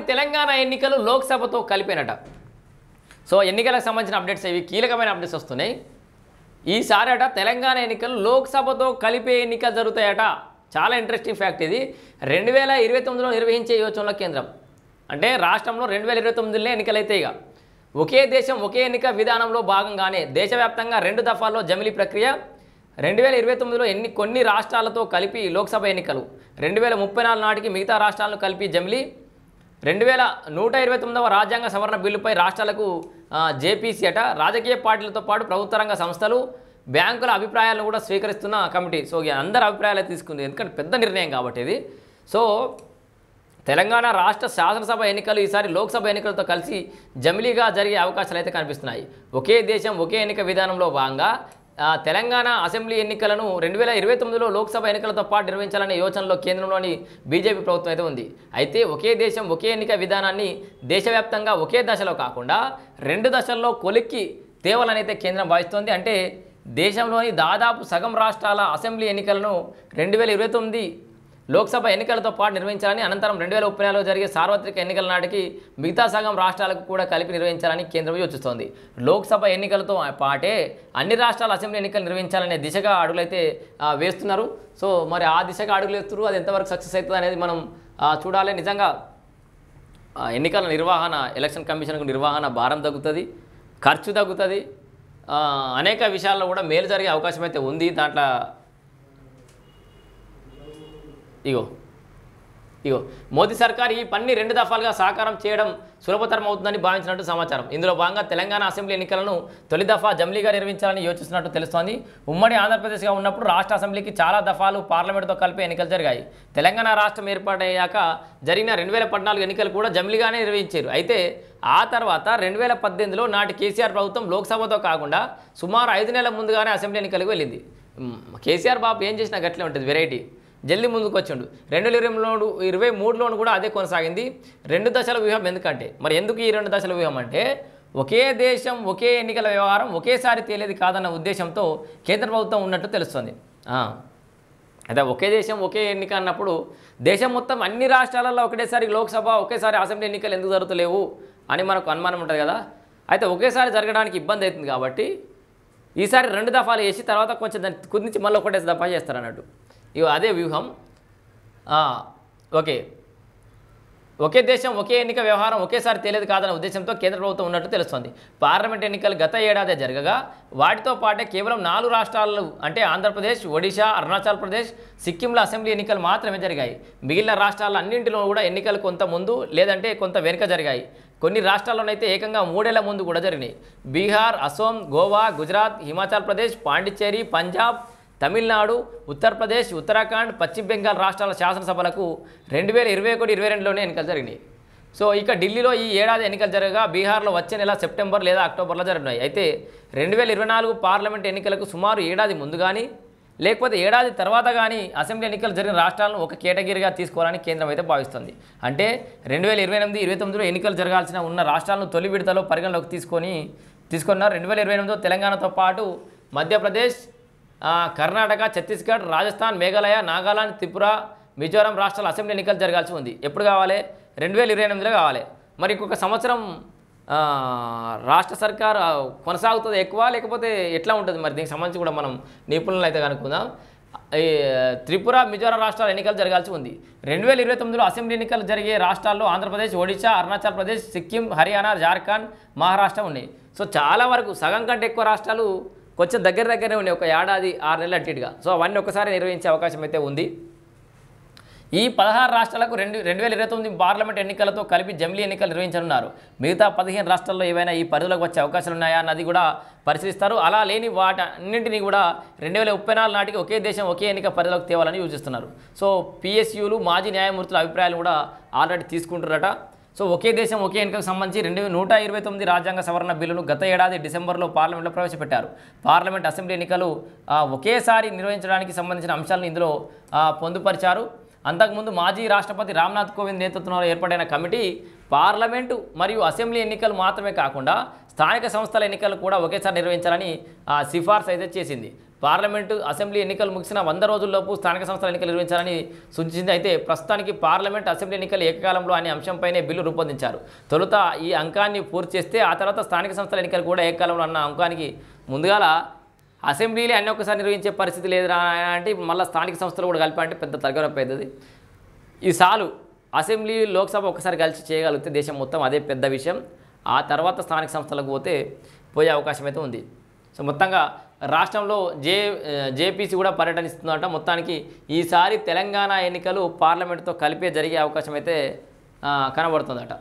తెలంగాణ ఎన్నికలు లోక్సభతో కలిపేనట. సో ఎన్నికలకు సంబంధించిన అప్డేట్స్ ఇవి కీలకమైన అప్డేట్స్ వస్తున్నాయి. ఈసారి అట తెలంగాణ ఎన్నికలు లోక్సభతో కలిపే ఎన్నికలు జరుగుతాయట. చాలా ఇంట్రెస్టింగ్ ఫ్యాక్ట్ ఇది. 2029లో నిర్వహించే యోచనలో కేంద్రం అంటే రాష్ట్రంలో 2029లో ఎన్నికలైతే ఇక ఒకే దేశం ఒకే ఎన్నిక విధానంలో భాగంగానే దేశవ్యాప్తంగా 2 దఫాల్లో జమిలీ ప్రక్రియ. 2029లో కొన్ని రాష్ట్రాలతో కలిపి లోక్సభ ఎన్నికలు, 2034 నాటికి మిగతా రాష్ట్రాలను కలిపి జమిలీ, 2129వ రాజ్యాంగ సవరణ బిల్లుపై రాష్ట్రాలకు జేపీసీ అట. రాజకీయ పార్టీలతో పాటు ప్రభుత్వ రంగ సంస్థలు, బ్యాంకుల అభిప్రాయాలను కూడా స్వీకరిస్తున్న కమిటీ. సో అందరి అభిప్రాయాలు తీసుకుంది, ఎందుకంటే పెద్ద నిర్ణయం కాబట్టి ఇది. సో తెలంగాణ రాష్ట్ర శాసనసభ ఎన్నికలు ఈసారి లోక్సభ ఎన్నికలతో కలిసి జమిలీగా జరిగే అవకాశాలు అయితే కనిపిస్తున్నాయి. ఒకే దేశం ఒకే ఎన్నిక విధానంలో భాగంగా తెలంగాణ అసెంబ్లీ ఎన్నికలను 2029లో లోక్సభ ఎన్నికలతో పాటు నిర్వహించాలనే యోచనలో కేంద్రంలోని బీజేపీ ప్రభుత్వం అయితే ఉంది. అయితే ఒకే దేశం ఒకే ఎన్నిక విధానాన్ని దేశవ్యాప్తంగా ఒకే దశలో కాకుండా 2 దశల్లో కొలిక్కి తేవాలని అయితే కేంద్రం భావిస్తోంది. అంటే దేశంలోని దాదాపు సగం రాష్ట్రాల అసెంబ్లీ ఎన్నికలను 2029 లోక్సభ ఎన్నికలతో పాటు నిర్వహించాలని, అనంతరం 2034లో జరిగే సార్వత్రిక ఎన్నికల నాటికి మిగతా సగం రాష్ట్రాలకు కూడా కలిపి నిర్వహించాలని కేంద్రం యోచిస్తోంది. లోక్సభ ఎన్నికలతో పాటే అన్ని రాష్ట్రాల అసెంబ్లీ ఎన్నికలు నిర్వహించాలనే దిశగా అడుగులైతే వేస్తున్నారు. సో మరి ఆ దిశగా అడుగులు వేస్తున్నారు, అది ఎంతవరకు సక్సెస్ అవుతుంది అనేది మనం చూడాలి. నిజంగా ఎన్నికల నిర్వహణ, ఎలక్షన్ కమిషన్కు నిర్వహణ భారం తగ్గుతుంది, ఖర్చు తగ్గుతుంది, అనేక విషయాల్లో కూడా మేలు జరిగే అవకాశం అయితే ఉంది. దాంట్లో ఇగో మోదీ సర్కార్ ఈ పని 2 దఫాలుగా సాకారం చేయడం సులభతరం అవుతుందని భావించినట్టు సమాచారం. ఇందులో భాగంగా తెలంగాణ అసెంబ్లీ ఎన్నికలను తొలి దఫా జమిలీగా నిర్వహించాలని యోచిస్తున్నట్టు తెలుస్తోంది. ఉమ్మడి ఆంధ్రప్రదేశ్గా ఉన్నప్పుడు రాష్ట్ర అసెంబ్లీకి చాలా దఫాలు పార్లమెంటుతో కలిపి ఎన్నికలు జరిగాయి. తెలంగాణ రాష్ట్రం ఏర్పాటయ్యాక జరిగిన 2014 ఎన్నికలు కూడా జమిలీగానే నిర్వహించారు. అయితే ఆ తర్వాత 2018లో నాటి కేసీఆర్ ప్రభుత్వం లోక్సభతో కాకుండా సుమారు 5 నెలల ముందుగానే అసెంబ్లీ ఎన్నికలకు వెళ్ళింది. కేసీఆర్ బాబు ఏం చేసినా గట్లే ఉంటుంది, వెరైటీ జల్దీ ముందుకు వచ్చిండు. 2023లోను కూడా అదే కొనసాగింది. 2 దశల వ్యూహం. ఎందుకు ఈ 2 దశల వ్యూహం అంటే ఒకే దేశం ఒకే ఎన్నికల వ్యవహారం ఒకేసారి తేలేది కాదన్న ఉద్దేశంతో కేంద్ర ప్రభుత్వం ఉన్నట్టు తెలుస్తుంది. అయితే ఒకే దేశం ఒకే ఎన్నిక అన్నప్పుడు దేశం మొత్తం అన్ని రాష్ట్రాలలో ఒకటేసారి లోక్సభ ఒకేసారి అసెంబ్లీ ఎన్నికలు ఎందుకు జరుగుతలేవు అని మనకు అనుమానం ఉంటుంది కదా. అయితే ఒకేసారి జరగడానికి ఇబ్బంది అవుతుంది కాబట్టి ఈసారి 2 దఫాలు వేసి తర్వాత కొంచెం దాన్ని కుదించి మళ్ళీ ఒకటే దఫా చేస్తారన్నట్టు. ఇవి అదే వ్యూహం. ఒకే దేశం ఒకే ఎన్నిక వ్యవహారం ఒకేసారి తేలేదు కాదన్న ఉద్దేశంతో కేంద్ర ప్రభుత్వం ఉన్నట్టు తెలుస్తోంది. పార్లమెంట్ ఎన్నికలు గత ఏడాదే జరగగా వాటితో పాటే కేవలం 4 రాష్ట్రాలు అంటే ఆంధ్రప్రదేశ్, ఒడిశా, అరుణాచల్ ప్రదేశ్, సిక్కింలో అసెంబ్లీ ఎన్నికలు మాత్రమే జరిగాయి. మిగిలిన రాష్ట్రాల అన్నింటిలో కూడా ఎన్నికలు కొంత ముందు లేదంటే కొంత వెనుక జరిగాయి. కొన్ని రాష్ట్రాల్లోనైతే ఏకంగా 3 ఏళ్ల ముందు కూడా జరిగినాయి. బీహార్, అసోం, గోవా, గుజరాత్, హిమాచల్ ప్రదేశ్, పాండిచ్చేరి, పంజాబ్, తమిళనాడు, ఉత్తరప్రదేశ్, ఉత్తరాఖండ్, పశ్చిమ బెంగాల్ రాష్ట్రాల శాసనసభలకు 2021-22లోనే ఎన్నికలు జరిగినాయి. సో ఇక ఢిల్లీలో ఈ ఏడాది ఎన్నికలు జరగగా బీహార్లో వచ్చే నెల సెప్టెంబర్ లేదా అక్టోబర్లో జరిగినాయి. అయితే 2024 పార్లమెంట్ ఎన్నికలకు సుమారు ఏడాది ముందు కానీ లేకపోతే ఏడాది తర్వాత కానీ అసెంబ్లీ ఎన్నికలు జరిగిన రాష్ట్రాలను ఒక కేటగిరీగా తీసుకోవాలని కేంద్రం అయితే భావిస్తుంది. అంటే 2028-29లో ఎన్నికలు జరగాల్సిన ఉన్న రాష్ట్రాలను తొలి విడతలో పరిగణలోకి తీసుకున్నారు. 2028లో తెలంగాణతో పాటు మధ్యప్రదేశ్, కర్ణాటక, ఛత్తీస్గఢ్, రాజస్థాన్, మేఘాలయ, నాగాలాండ్, త్రిపుర, మిజోరాం రాష్ట్రాల అసెంబ్లీ ఎన్నికలు జరగాల్సి ఉంది. ఎప్పుడు కావాలి? 2028లో కావాలి. మరి ఇంకొక సంవత్సరం రాష్ట్ర సర్కార్ కొనసాగుతుంది ఎక్కువ లేకపోతే ఎట్లా ఉంటుంది? మరి దీనికి సంబంధించి కూడా మనం నిపుణులను అయితే కనుక్కుందాం. ఈ త్రిపుర, మిజోరాం రాష్ట్రాల ఎన్నికలు జరగాల్సి ఉంది. 2029లో అసెంబ్లీ ఎన్నికలు జరిగే రాష్ట్రాల్లో ఆంధ్రప్రదేశ్, ఒడిశా, అరుణాచల్ ప్రదేశ్, సిక్కిం, హర్యానా, జార్ఖండ్, మహారాష్ట్ర ఉన్నాయి. సో చాలా వరకు సగం కంటే ఎక్కువ రాష్ట్రాలు కొంచెం దగ్గరనే ఉన్నాయి, ఒక ఏడాది 6 నెలలు అట్టిగా. సో అవన్నీ ఒకసారి నిర్వహించే అవకాశం అయితే ఉంది. ఈ 16 రాష్ట్రాలకు 2029 పార్లమెంట్ ఎన్నికలతో కలిపి జమిలీ ఎన్నికలు నిర్వహించనున్నారు. మిగతా 15 రాష్ట్రాల్లో ఏవైనా ఈ పరిధిలోకి వచ్చే అవకాశాలు ఉన్నాయా అన్నది కూడా పరిశీలిస్తారు. అలా లేని వాటన్నింటినీ కూడా 2034 నాటికి ఒకే దేశం ఒకే ఎన్నిక పరిధిలోకి తేవాలని యోచిస్తున్నారు. సో పిఎస్యూలు, మాజీ న్యాయమూర్తుల అభిప్రాయాలు కూడా ఆల్రెడీ తీసుకుంటారట. సో ఒకే దేశం ఒకే ఎన్నికకు సంబంధించి 129 రాజ్యాంగ సవరణ బిల్లును గత ఏడాది డిసెంబర్లో పార్లమెంట్లో ప్రవేశపెట్టారు. పార్లమెంట్ అసెంబ్లీ ఎన్నికలు ఒకేసారి నిర్వహించడానికి సంబంధించిన అంశాలను ఇందులో పొందుపరిచారు. అంతకుముందు మాజీ రాష్ట్రపతి రామ్నాథ్ కోవింద్ నేతృత్వంలో ఏర్పడిన కమిటీ పార్లమెంటు మరియు అసెంబ్లీ ఎన్నికలు మాత్రమే కాకుండా స్థానిక సంస్థల ఎన్నికలు కూడా ఒకేసారి నిర్వహించాలని సిఫార్సు అయితే చేసింది. పార్లమెంటు అసెంబ్లీ ఎన్నికలు ముగిసిన 100 రోజుల్లోపు స్థానిక సంస్థల ఎన్నికలు నిర్వహించాలని సూచించింది. అయితే ప్రస్తుతానికి పార్లమెంట్ అసెంబ్లీ ఎన్నికలు ఏకకాలంలో అనే అంశంపైనే బిల్లు రూపొందించారు. తొలుత ఈ అంకాన్ని పూర్తి చేస్తే ఆ తర్వాత స్థానిక సంస్థల ఎన్నికలు కూడా ఏకకాలంలో అన్న అంకానికి ముందుగాల అసెంబ్లీలే అన్ని ఒక్కసారి నిర్వహించే పరిస్థితి లేదురా అంటే ఇప్పుడు మళ్ళీ స్థానిక సంస్థలు కూడా కలిపి అంటే పెద్ద తరగనొప్పి అవుతుంది. ఈ సాలు అసెంబ్లీ లోక్సభ ఒకసారి కలిసి చేయగలిగితే దేశం మొత్తం అదే పెద్ద విషయం. ఆ తర్వాత స్థానిక సంస్థలకు పోయే అవకాశం అయితే ఉంది. సో మొత్తంగా రాష్ట్రంలో జేపీసీ కూడా పర్యటనిస్తుందంట. మొత్తానికి ఈసారి తెలంగాణ ఎన్నికలు పార్లమెంటుతో కలిపే జరిగే అవకాశం అయితే కనబడుతుందట.